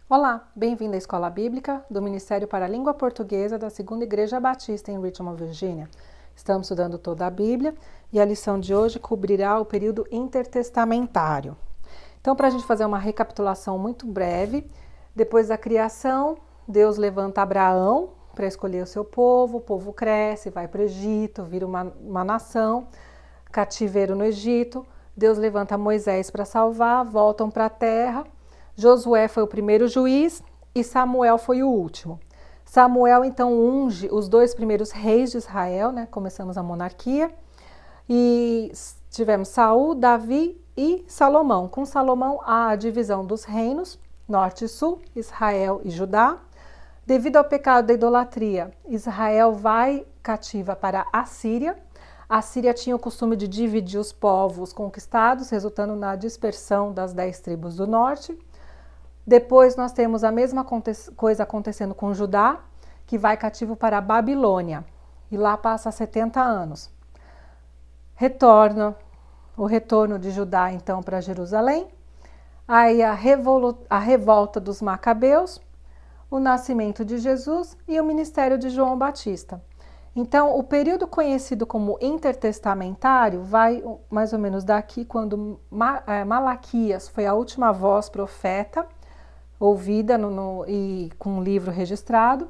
Olá, bem-vindo à Escola Bíblica do Ministério para a Língua Portuguesa da Segunda Igreja Batista em Richmond, Virgínia. Estamos estudando toda a Bíblia e a lição de hoje cobrirá o período intertestamentário. Então, para a gente fazer uma recapitulação muito breve, depois da criação, Deus levanta Abraão para escolher o povo cresce, vai para o Egito, vira uma nação, cativeiro no Egito, Deus levanta Moisés para salvar, voltam para a terra. Josué foi o primeiro juiz e Samuel foi o último. Samuel então unge os dois primeiros reis de Israel, né? Começamos a monarquia e tivemos Saul, Davi e Salomão. Com Salomão a divisão dos reinos, norte e sul, Israel e Judá. Devido ao pecado da idolatria, Israel vai cativa para a Síria. A Síria tinha o costume de dividir os povos conquistados, resultando na dispersão das 10 tribos do norte. Depois nós temos a mesma coisa acontecendo com Judá, que vai cativo para a Babilônia, e lá passa 70 anos. O retorno de Judá então para Jerusalém, aí a revolta dos Macabeus, o nascimento de Jesus e o ministério de João Batista. Então, o período conhecido como intertestamentário vai mais ou menos daqui, quando Malaquias foi a última voz profeta, ouvida e com um livro registrado,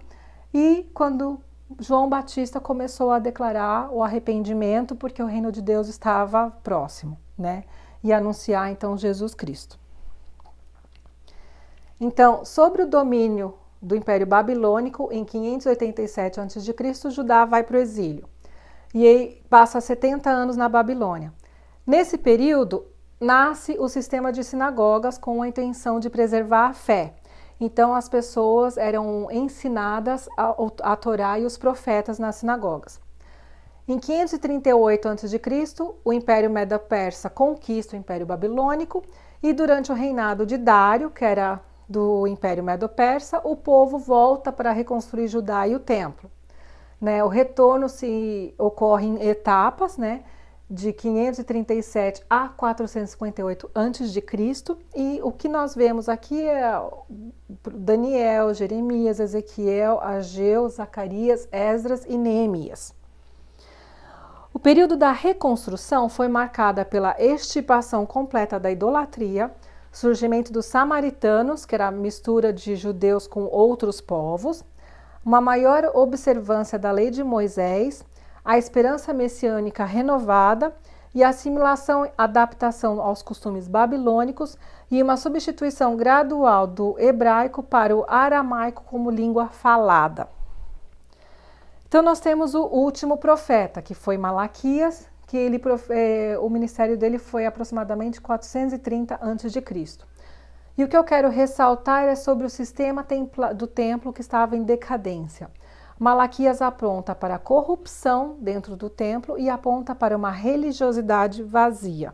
e quando João Batista começou a declarar o arrependimento, porque o reino de Deus estava próximo, né? E anunciar então Jesus Cristo. Então, sobre o domínio do Império Babilônico, em 587 a.C., Judá vai para o exílio. E aí passa 70 anos na Babilônia. Nesse período, nasce o sistema de sinagogas com a intenção de preservar a fé. Então, as pessoas eram ensinadas a Torá e os profetas nas sinagogas. Em 538 a.C., o Império Medo-Persa conquista o Império Babilônico e durante o reinado de Dário, que era do Império Medo-Persa, o povo volta para reconstruir Judá e o templo. Né? O retorno ocorre em etapas, né? De 537 a 458 a.C. E o que nós vemos aqui é Daniel, Jeremias, Ezequiel, Ageu, Zacarias, Esdras e Neemias. O período da reconstrução foi marcada pela extirpação completa da idolatria, surgimento dos samaritanos, que era a mistura de judeus com outros povos, uma maior observância da lei de Moisés, a esperança messiânica renovada e a assimilação, adaptação aos costumes babilônicos e uma substituição gradual do hebraico para o aramaico como língua falada. Então nós temos o último profeta, que foi Malaquias, que o ministério dele foi aproximadamente 430 a.C. E o que eu quero ressaltar é sobre o sistema do templo que estava em decadência. Malaquias aponta para a corrupção dentro do templo e aponta para uma religiosidade vazia.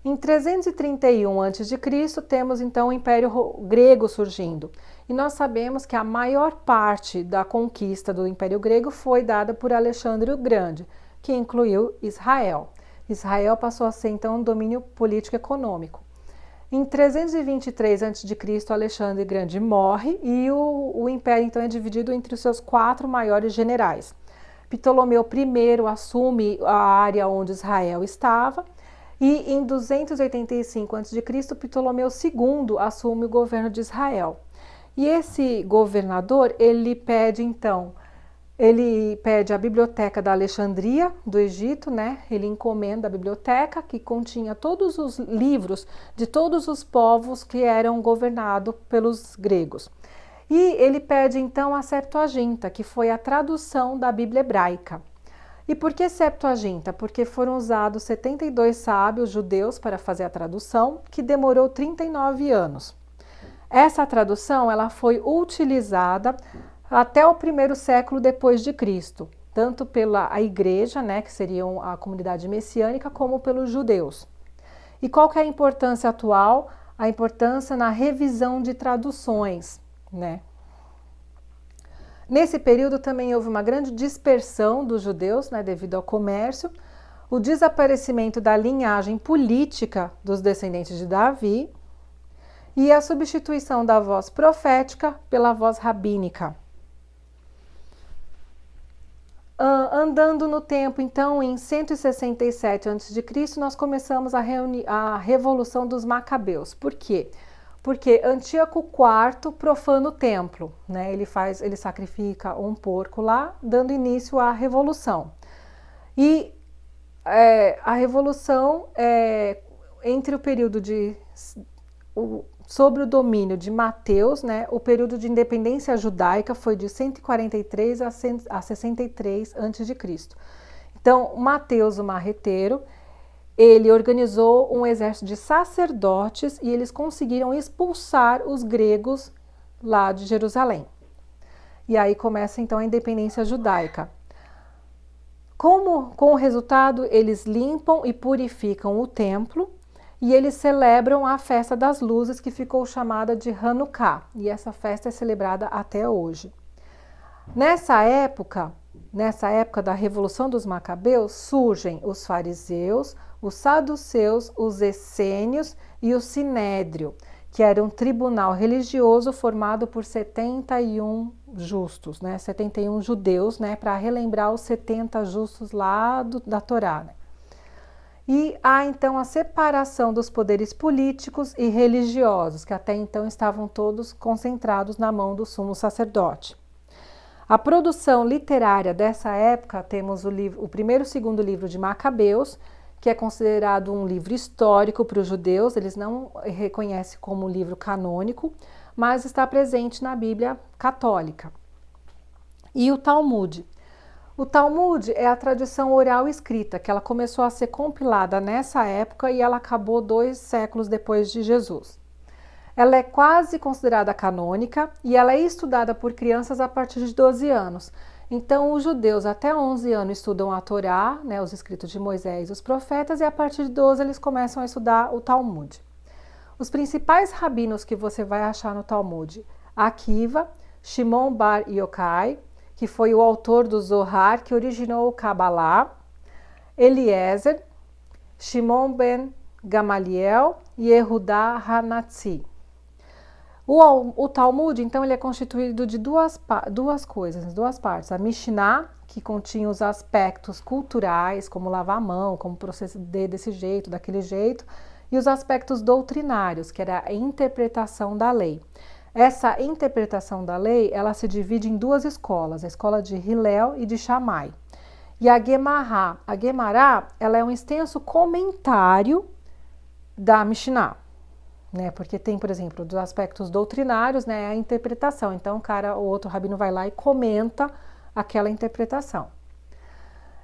Em 331 a.C., temos então o Império Grego surgindo. E nós sabemos que a maior parte da conquista do Império Grego foi dada por Alexandre o Grande, que incluiu Israel. Israel passou a ser então um domínio político e econômico. Em 323 a.C., Alexandre o Grande morre e o império então é dividido entre os seus 4 maiores generais. Ptolomeu I assume a área onde Israel estava e em 285 a.C., Ptolomeu II assume o governo de Israel. E esse governador, ele pede a biblioteca da Alexandria, do Egito, né? Ele encomenda a biblioteca que continha todos os livros de todos os povos que eram governados pelos gregos. E ele pede então a Septuaginta, que foi a tradução da Bíblia hebraica. E por que Septuaginta? Porque foram usados 72 sábios judeus para fazer a tradução, que demorou 39 anos. Essa tradução ela foi utilizada até o primeiro século depois de Cristo, tanto pela igreja, né, que seriam a comunidade messiânica, como pelos judeus. E qual que é a importância atual? A importância na revisão de traduções, né? Nesse período também houve uma grande dispersão dos judeus, né, devido ao comércio, o desaparecimento da linhagem política dos descendentes de Davi e a substituição da voz profética pela voz rabínica. Andando no tempo, então, em 167 a.C., nós começamos a Revolução dos Macabeus. Por quê? Porque Antíoco IV profana o templo, né? Ele sacrifica um porco lá, dando início à Revolução. E a Revolução, entre o período sobre o domínio de Mateus, né, o período de independência judaica foi de 143 a 63 a.C. Então, Mateus, o marreteiro, ele organizou um exército de sacerdotes e eles conseguiram expulsar os gregos lá de Jerusalém. E aí começa então a independência judaica. Com o resultado, eles limpam e purificam o templo e eles celebram a festa das luzes, que ficou chamada de Hanukkah, e essa festa é celebrada até hoje. Nessa época da Revolução dos Macabeus, surgem os fariseus, os saduceus, os essênios e o sinédrio, que era um tribunal religioso formado por 71 justos, né? 71 judeus, né? Para relembrar os 70 justos lá da Torá, né? E há então a separação dos poderes políticos e religiosos, que até então estavam todos concentrados na mão do sumo sacerdote. A produção literária dessa época, temos o primeiro e o segundo livro de Macabeus, que é considerado um livro histórico para os judeus, eles não reconhecem como livro canônico, mas está presente na Bíblia católica. E o Talmud. O Talmud é a tradição oral escrita, que ela começou a ser compilada nessa época e ela acabou 2 séculos depois de Jesus. Ela é quase considerada canônica e ela é estudada por crianças a partir de 12 anos. Então, os judeus até 11 anos estudam a Torá, né, os escritos de Moisés e os profetas, e a partir de 12 eles começam a estudar o Talmud. Os principais rabinos que você vai achar no Talmud: Akiva, Shimon Bar Yochai, que foi o autor do Zohar, que originou o Kabbalah, Eliezer, Shimon ben Gamaliel e Yehudá Hanatzi. O Talmud, então, ele é constituído de duas partes. A Mishnah, que continha os aspectos culturais, como lavar a mão, como proceder desse jeito, daquele jeito, e os aspectos doutrinários, que era a interpretação da lei. Essa interpretação da lei, ela se divide em 2 escolas, a escola de Hillel e de Shammai. E a Guemará, ela é um extenso comentário da Mishnah, né? Porque tem, por exemplo, dos aspectos doutrinários, né, a interpretação. Então, o outro rabino vai lá e comenta aquela interpretação.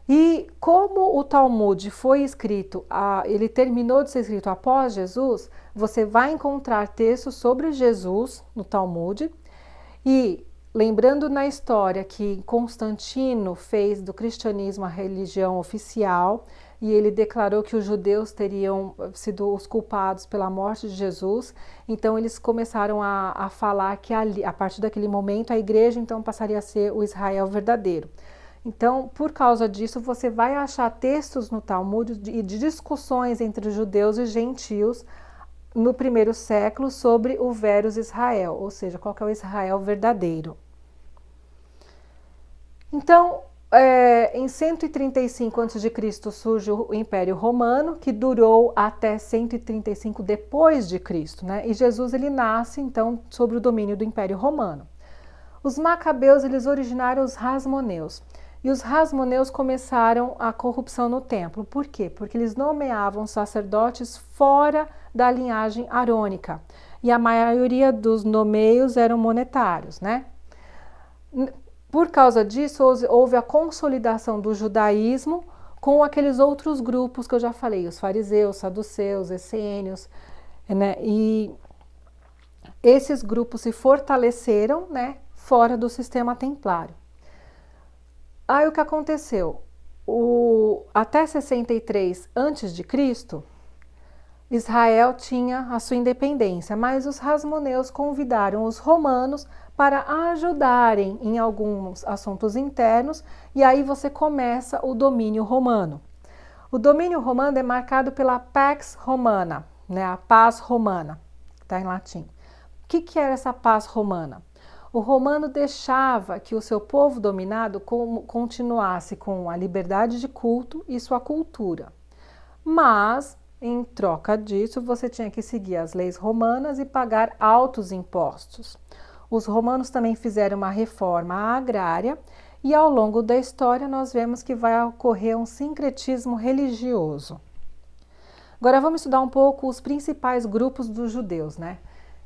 E como o Talmud foi escrito, ele terminou de ser escrito após Jesus, você vai encontrar textos sobre Jesus no Talmud. E lembrando na história que Constantino fez do cristianismo a religião oficial, e ele declarou que os judeus teriam sido os culpados pela morte de Jesus, então eles começaram a falar que a partir daquele momento a igreja então passaria a ser o Israel verdadeiro. Então, por causa disso, você vai achar textos no Talmud de discussões entre judeus e gentios no 1º século sobre o Verus Israel, ou seja, qual que é o Israel verdadeiro. Então, em 135 a.C. surge o Império Romano, que durou até 135 depois de Cristo, né? E Jesus ele nasce então sob o domínio do Império Romano. Os Macabeus eles originaram os Hasmoneus. E os Hasmoneus começaram a corrupção no templo. Por quê? Porque eles nomeavam sacerdotes fora da linhagem arônica. E a maioria dos nomeios eram monetários, né? Por causa disso, houve a consolidação do judaísmo com aqueles outros grupos que eu já falei, os fariseus, saduceus, essênios, né? E esses grupos se fortaleceram, né, fora do sistema templário. Aí o que aconteceu? Até 63 a.C., Israel tinha a sua independência, mas os Hasmoneus convidaram os romanos para ajudarem em alguns assuntos internos, e aí você começa o domínio romano. O domínio romano é marcado pela Pax Romana, né, a paz romana. está em latim. O que era essa paz romana? O romano deixava que o seu povo dominado continuasse com a liberdade de culto e sua cultura. Mas, em troca disso, você tinha que seguir as leis romanas e pagar altos impostos. Os romanos também fizeram uma reforma agrária e ao longo da história nós vemos que vai ocorrer um sincretismo religioso. Agora vamos estudar um pouco os principais grupos dos judeus, né?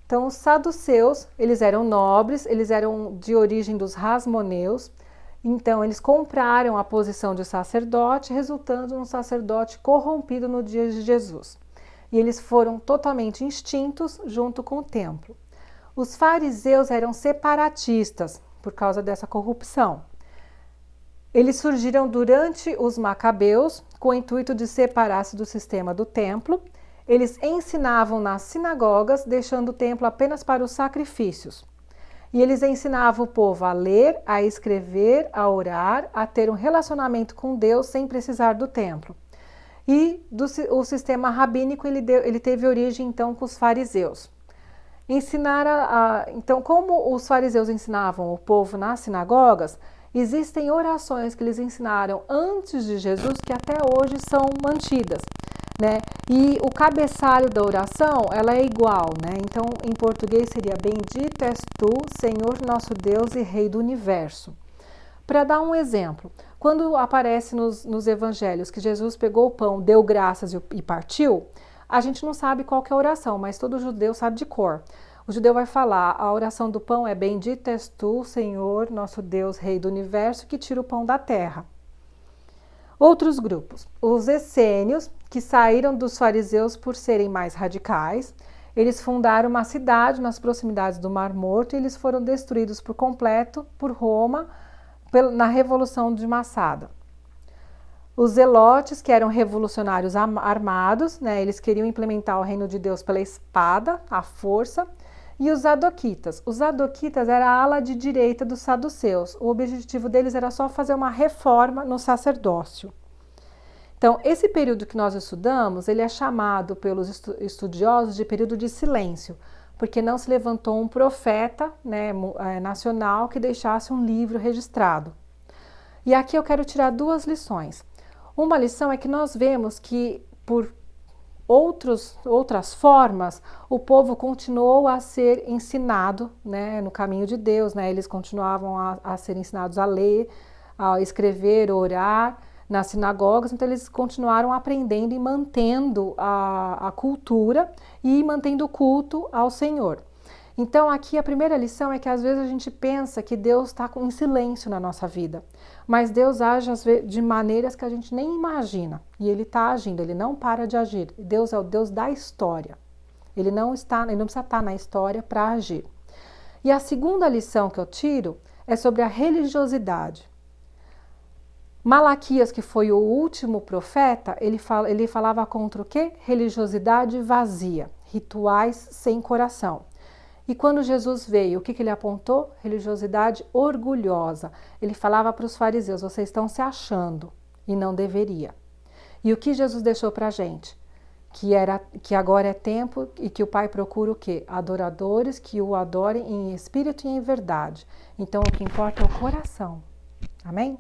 Então, os saduceus, eles eram nobres, eles eram de origem dos rasmoneus, então eles compraram a posição de sacerdote, resultando num sacerdote corrompido no dia de Jesus. E eles foram totalmente extintos junto com o templo. Os fariseus eram separatistas por causa dessa corrupção. Eles surgiram durante os macabeus com o intuito de separar-se do sistema do templo. Eles ensinavam nas sinagogas, deixando o templo apenas para os sacrifícios. E eles ensinavam o povo a ler, a escrever, a orar, a ter um relacionamento com Deus sem precisar do templo. E o sistema rabínico ele teve origem então com os fariseus. Então, como os fariseus ensinavam o povo nas sinagogas, existem orações que eles ensinaram antes de Jesus que até hoje são mantidas, né? E o cabeçalho da oração, ela é igual, né? Então, em português seria: Bendito és tu, Senhor nosso Deus e Rei do Universo. Para dar um exemplo, quando aparece nos evangelhos que Jesus pegou o pão, deu graças e partiu, a gente não sabe qual que é a oração, mas todo judeu sabe de cor. O judeu vai falar: a oração do pão é: Bendito és tu, Senhor, nosso Deus, Rei do Universo, que tira o pão da terra. Outros grupos, os essênios, que saíram dos fariseus por serem mais radicais, eles fundaram uma cidade nas proximidades do Mar Morto e eles foram destruídos por completo por Roma na Revolução de Massada. Os zelotes, que eram revolucionários armados, né, eles queriam implementar o reino de Deus pela espada, a força. E os zadoquitas. Os zadoquitas era a ala de direita dos saduceus. O objetivo deles era só fazer uma reforma no sacerdócio. Então, esse período que nós estudamos, ele é chamado pelos estudiosos de período de silêncio, porque não se levantou um profeta, né, nacional que deixasse um livro registrado. E aqui eu quero tirar duas lições. Uma lição é que nós vemos que, por outras formas, o povo continuou a ser ensinado, né, no caminho de Deus, né, eles continuavam a ser ensinados a ler, a escrever, orar nas sinagogas, então eles continuaram aprendendo e mantendo a cultura e mantendo o culto ao Senhor. Então aqui a primeira lição é que às vezes a gente pensa que Deus está em silêncio na nossa vida, mas Deus age às vezes de maneiras que a gente nem imagina, e Ele está agindo, Ele não para de agir. Deus é o Deus da história, Ele não precisa estar na história para agir. E a segunda lição que eu tiro é sobre a religiosidade. Malaquias, que foi o último profeta, ele falava contra o quê? Religiosidade vazia, rituais sem coração. E quando Jesus veio, o que ele apontou? Religiosidade orgulhosa. Ele falava para os fariseus: vocês estão se achando e não deveria. E o que Jesus deixou para a gente? Que agora é tempo e que o Pai procura o quê? Adoradores que o adorem em espírito e em verdade. Então o que importa é o coração. Amém?